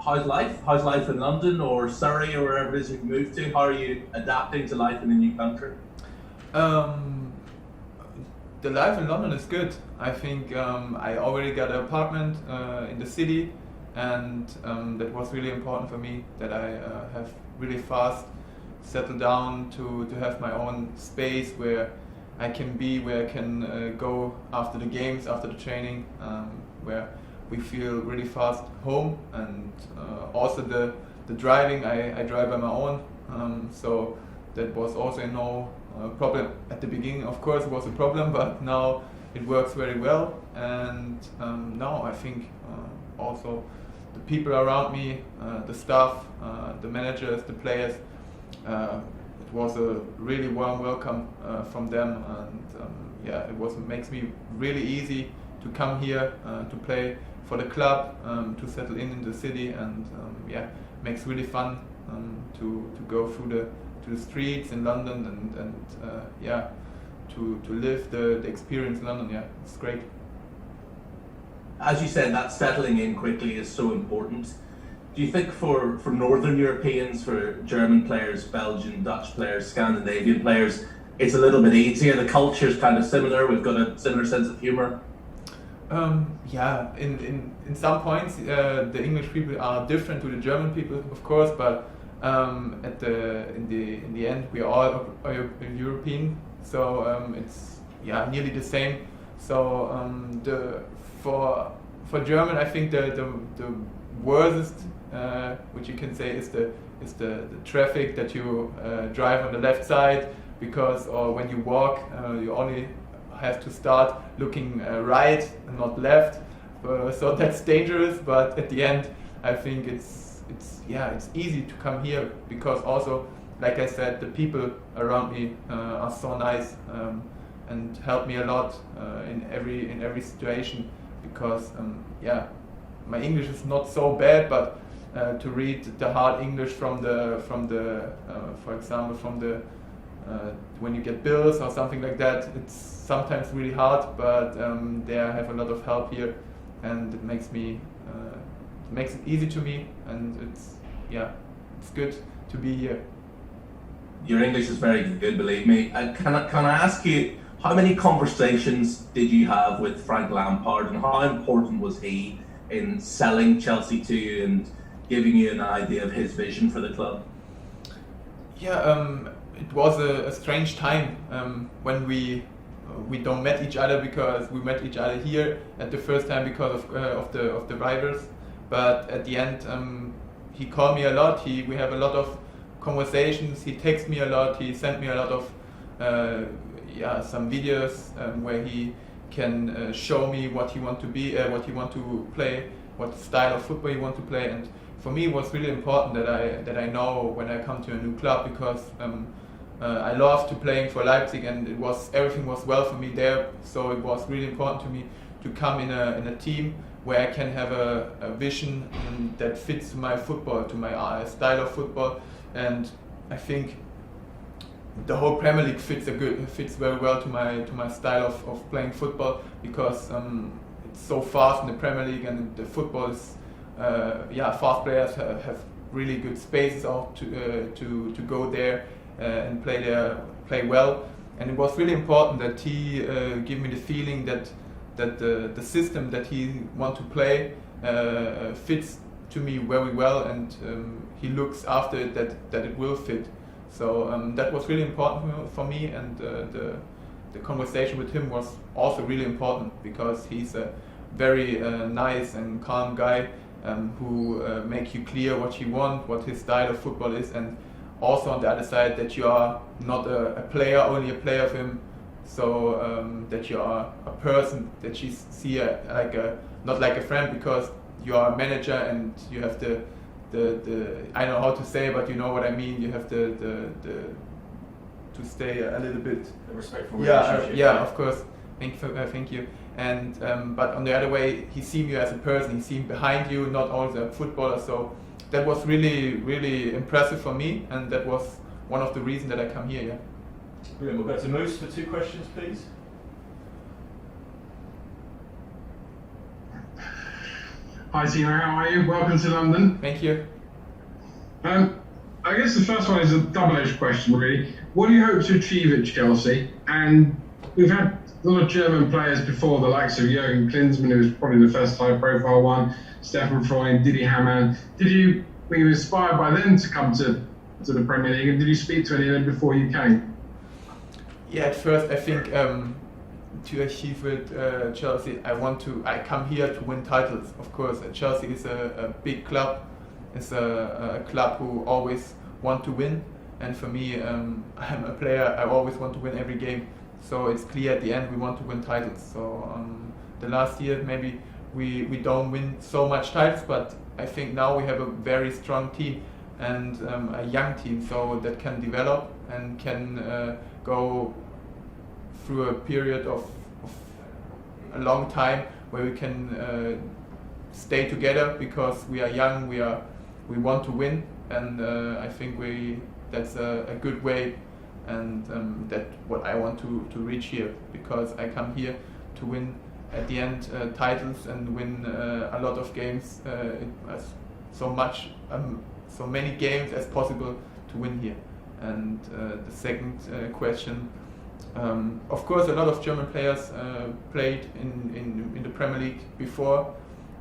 how's life? How's life in London or Surrey or wherever it is you've moved to? How are you adapting to life in a new country? Um, the life in London is good. I think I already got an apartment in the city, and that was really important for me, that I have really fast settled down to have my own space where I can be, where I can go after the games, after the training, where we feel really fast home. And also the driving, I drive by my own, so that was also no problem at the beginning. Of course it was a problem, but now it works very well. And now I think also the people around me, the staff, the managers, the players, it was a really warm welcome from them. And yeah, makes me really easy to come here to play for the club, to settle in the city, and yeah, makes really fun to go through the streets in London, and yeah, to live the experience in London. Yeah, it's great. As you said, that settling in quickly is so important. Do you think for Northern Europeans, for German players, Belgian, Dutch players, Scandinavian players, it's a little bit easier? The culture's kind of similar. We've got a similar sense of humour. Yeah, in some points the English people are different to the German people, of course, but in the end we are all European, so it's nearly the same. So for German, I think the worst, which you can say, is the traffic, that you drive on the left side, because or when you walk you only have to start looking right and not left, so that's dangerous. But at the end, I think it's easy to come here, because also, like I said, the people around me are so nice and help me a lot in every situation, because my English is not so bad, but to read the hard English from the for example from the when you get bills or something like that, it's sometimes really hard, but they have a lot of help here, and it makes it easy to me, and it's good to be here. Your English is very good, believe me. Can I ask you, how many conversations did you have with Frank Lampard, and how important was he in selling Chelsea to you and giving you an idea of his vision for the club? It was a strange time when we don't met each other, because we met each other here at the first time because of the rivals. But at the end, he called me a lot. We have a lot of conversations. He texts me a lot. He sent me a lot of some videos where he can show me what he want to be, what he want to play, what style of football he want to play. And for me, it was really important that I know when I come to a new club, because I love to playing for Leipzig, and everything was well for me there. So it was really important to me to come in a team where I can have a vision that fits to my football, to my style of football. And I think the whole Premier League fits very well to my style of playing football, because it's so fast in the Premier League, and the football is fast players have really good spaces out to go there and play well. And it was really important that he gave me the feeling that the system that he want to play fits to me very well, and he looks after it that it will fit. So that was really important for me, and the conversation with him was also really important, because he's a very nice and calm guy who make you clear what you want, what his style of football is, and also on the other side that you are not only a player of him, so that you are a person, that you see not like a friend, because you are a manager and you have the I don't know how to say, but you know what I mean. You have to stay a little bit. A respectful relationship. Yeah, of course. Thank you. And but on the other way, he seen you as a person. He seen behind you, not only a footballer. So that was really, really impressive for me, and that was one of the reasons that I come here. Yeah. Brilliant. We'll go to Moose for 2 questions, please. Hi Timo, how are you? Welcome to London. Thank you. I guess the first one is a double-edged question, really. What do you hope to achieve at Chelsea? And we've had a lot of German players before, the likes of Jurgen Klinsmann, who was probably the first high-profile one, Stefan Freund, Didi Hamann. Were you inspired by them to come to the Premier League, and did you speak to any of them before you came? Yeah, at first I think to achieve with Chelsea, I come here to win titles. Of course, Chelsea is a big club. It's a club who always want to win, and for me, I'm a player. I always want to win every game. So it's clear at the end we want to win titles. So the last year maybe we don't win so much titles, but I think now we have a very strong team and a young team, so that can develop and can go through a period of a long time where we can stay together because we are young, we want to win, and I think that's a good way, and that's what I want to reach here, because I come here to win at the end titles and win a lot of games, so many games as possible to win here. And the second question, of course, a lot of German players played in the Premier League before,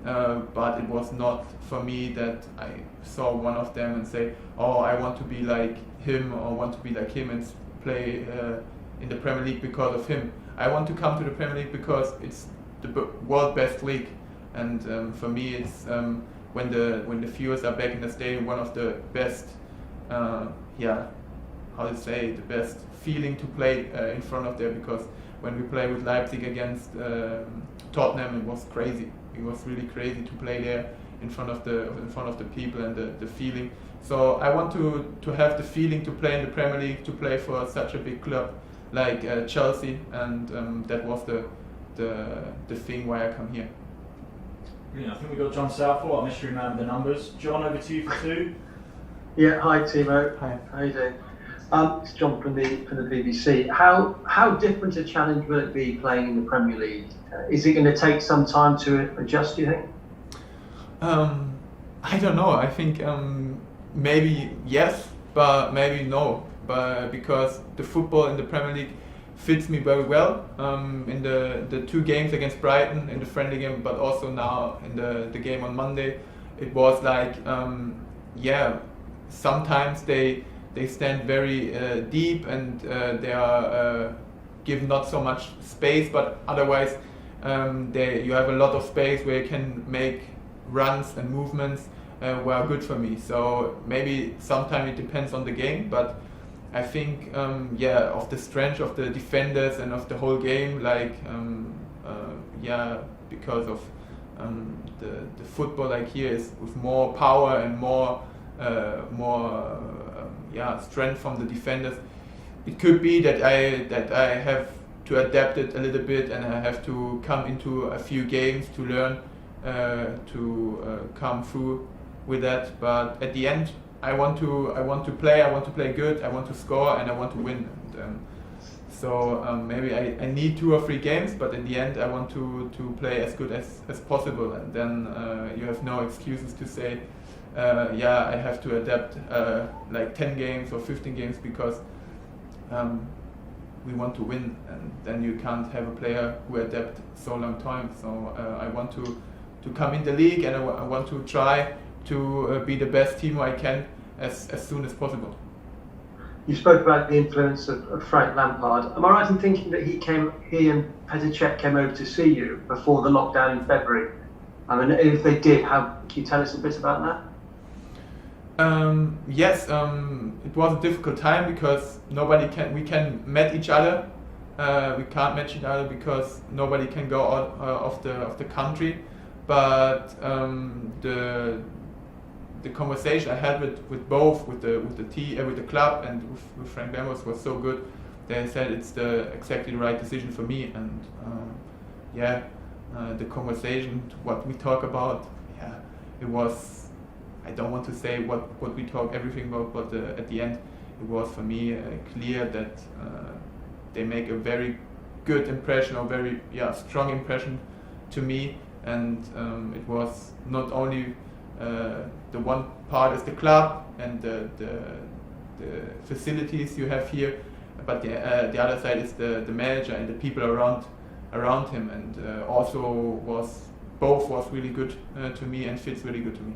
but it was not for me that I saw one of them and say, oh, I want to be like him or want to be like him and play in the Premier League because of him. I want to come to the Premier League because it's the world best league, and for me it's when the viewers are back in the stadium, one of the best, the best feeling to play in front of there, because when we play with Leipzig against Tottenham, it was crazy. It was really crazy to play there in front of the people and the feeling. So I want to have the feeling to play in the Premier League, to play for such a big club like Chelsea, and that was the thing why I come here. Brilliant. I think we've got John Southall, our mystery man with the numbers. John, over to you for two. Yeah, hi Timo. Hi. How you doing? It's John from the BBC. How different a challenge will it be playing in the Premier League? Is it going to take some time to adjust, do you think? I don't know. I think maybe yes, but maybe no. But because the football in the Premier League fits me very well. In the two games against Brighton in the friendly game, but also now in the game on Monday, it was like sometimes they stand very deep and they are given not so much space, but otherwise you have a lot of space where you can make runs and movements were good for me. So maybe sometimes it depends on the game, but I think of the strength of the defenders and of the whole game, because of the football like here is with more power and more strength from the defenders. It could be that I have to adapt it a little bit, and I have to come into a few games to learn to come through with that. But at the end, I want to play good, I want to score, and I want to win. And, maybe I need 2 or 3 games, but in the end I want to play as good as possible, and then you have no excuses to say I have to adapt like 10 games or 15 games because we want to win, and then you can't have a player who adapt so long time. So I want to come in the league, and I want to try to be the best team I can as soon as possible. You spoke about the influence of Frank Lampard. Am I right in thinking that he and Petr Cech came over to see you before the lockdown in February? I mean, if they did, can you tell us a bit about that? Yes, it was a difficult time because we can meet each other. We can't match each other because nobody can go out of the country. But the conversation I had with both with the club and with Frank Lampard was so good. They said it's exactly the right decision for me, and the conversation, what we talk about, it was. I don't want to say what we talk everything about, but at the end, it was for me clear that they make a very good impression, or very strong impression to me, and it was not only the one part is the club and the facilities you have here, but the other side is the manager and the people around him, and also was really good to me and fits really good to me.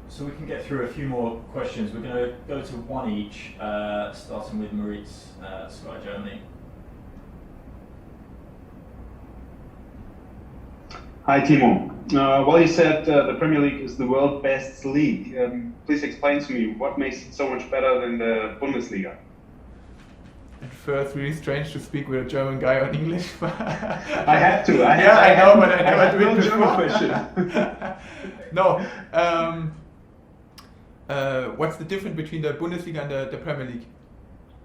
So we can get through a few more questions. We're going to go to one each, starting with Moritz, Sky Germany. Hi Timo. Well, you said the Premier League is the world's best league. Please explain to me what makes it so much better than the Bundesliga. At first, really strange to speak with a German guy on English. I had to. I know, but I never do it no before. German question. No. What's the difference between the Bundesliga and the Premier League?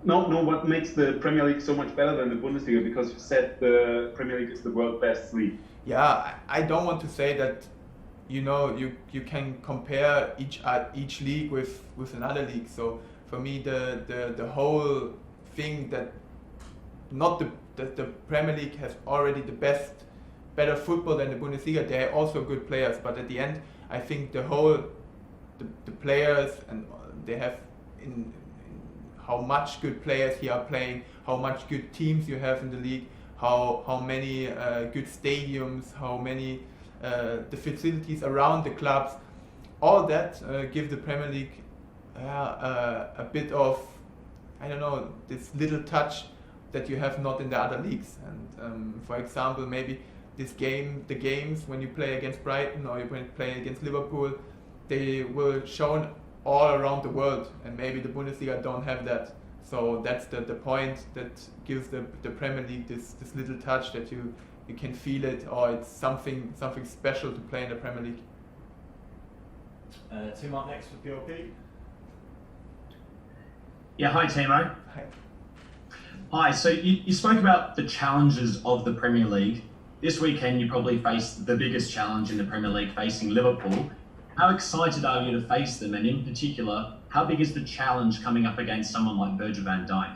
No. What makes the Premier League so much better than the Bundesliga? Because you said the Premier League is the world's best league. Yeah, I don't want to say that. You can compare each league with another league. So for me, the whole thing that not the Premier League has already better football than the Bundesliga. They are also good players, but at the end, I think the players, and they have in how much good players here are playing, how much good teams you have in the league, how many good stadiums, how many the facilities around the clubs, all that give the Premier League a bit of, I don't know, this little touch that you have not in the other leagues. And for example, maybe the games when you play against Brighton or you play against Liverpool, they will shown all around the world, and maybe the Bundesliga don't have that. So that's the point that gives the Premier League this little touch that you can feel it, or it's something special to play in the Premier League. Tim up next for PLP. Yeah, hi Timo. Hi. Hi, so you spoke about the challenges of the Premier League. This weekend you probably faced the biggest challenge in the Premier League, facing Liverpool. How excited are you to face them, and in particular, how big is the challenge coming up against someone like Virgil van Dijk?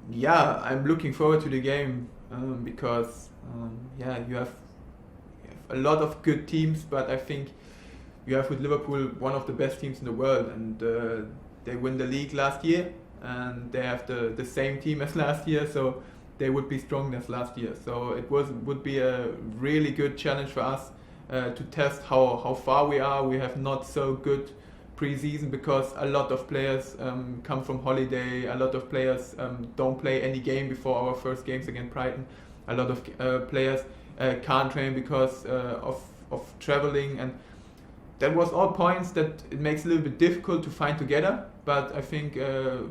Yeah, I'm looking forward to the game because you have a lot of good teams, but I think you have with Liverpool one of the best teams in the world, and they win the league last year, and they have the same team as last year, so they would be strong as last year. So it would be a really good challenge for us to test how far we are. We have not so good pre-season because a lot of players come from holiday. A lot of players don't play any game before our first games against Brighton. A lot of players can't train because of traveling, and that was all points that it makes it a little bit difficult to find together. But I think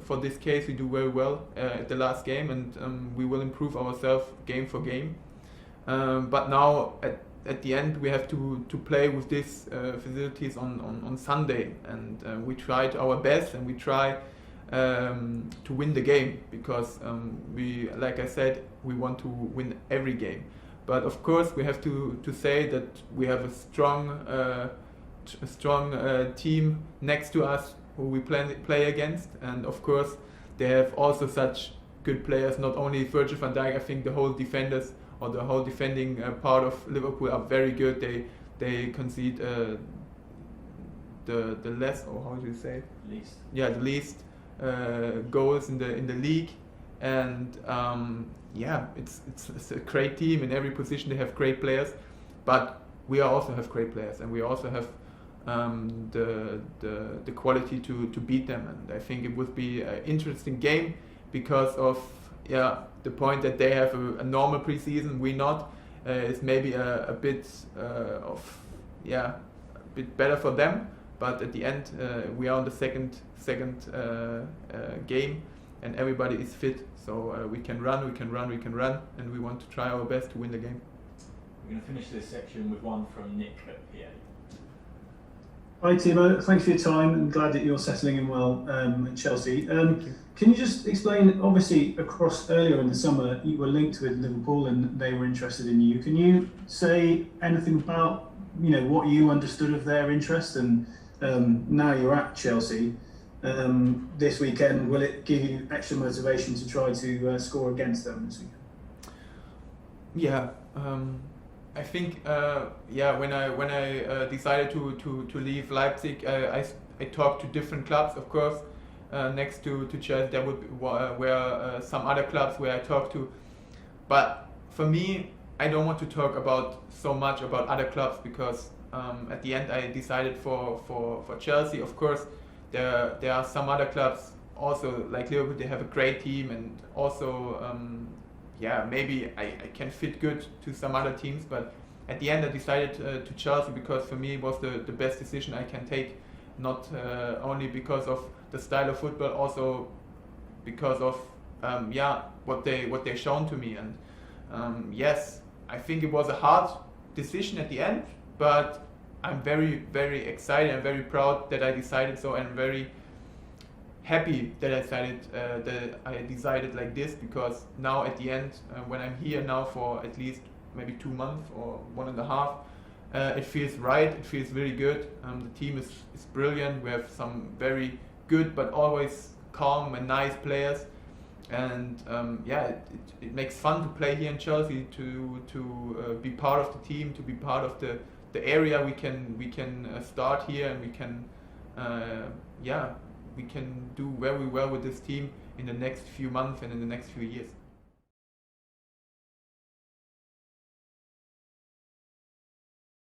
for this case we do very well at the last game, and we will improve ourselves game for game. But now at the end we have to play with these facilities on Sunday, and we tried our best, and we try to win the game because we, like I said, we want to win every game. But of course we have to say that we have a strong team next to us who we play against, and of course they have also such good players, not only Virgil van Dijk. I think the whole defenders or the whole defending part of Liverpool are very good. They concede the less, or how do you say? Least. Yeah, the least goals in the league, and it's a great team in every position. They have great players, but we also have great players, and we also have the quality to beat them. And I think it would be an interesting game because of the point that they have a normal preseason, we not. It's maybe a bit better for them, but at the end we are on the second game, and everybody is fit, so we can run, and we want to try our best to win the game. We're going to finish this section with one from Nick at PA. Hi Timo, thanks for your time. I'm glad that you're settling in well at Chelsea. Can you just explain, obviously across earlier in the summer you were linked with Liverpool and they were interested in you. Can you say anything about what you understood of their interest, and now you're at Chelsea this weekend, will it give you extra motivation to try to score against them this weekend? Yeah, I think when I decided to leave Leipzig, I talked to different clubs, of course. Next to Chelsea, there were some other clubs where I talked to, but for me, I don't want to talk about so much about other clubs because at the end I decided for Chelsea. Of course, there are some other clubs also like Liverpool. They have a great team, and also maybe I can fit good to some other teams. But at the end I decided to Chelsea because for me it was the best decision I can take. Not only because of the style of football, also because of what they shown to me. And yes, I think it was a hard decision at the end, but I'm very, very excited and very proud that I decided so, and very happy that I decided like this, because now at the end, when I'm here now for at least maybe 2 months or 1.5, it feels right, it feels really good. The team is brilliant. We have some very good but always calm and nice players, and it makes fun to play here in Chelsea, to be part of the team, to be part of the area. We can start here, and we can do very well with this team in the next few months and in the next few years.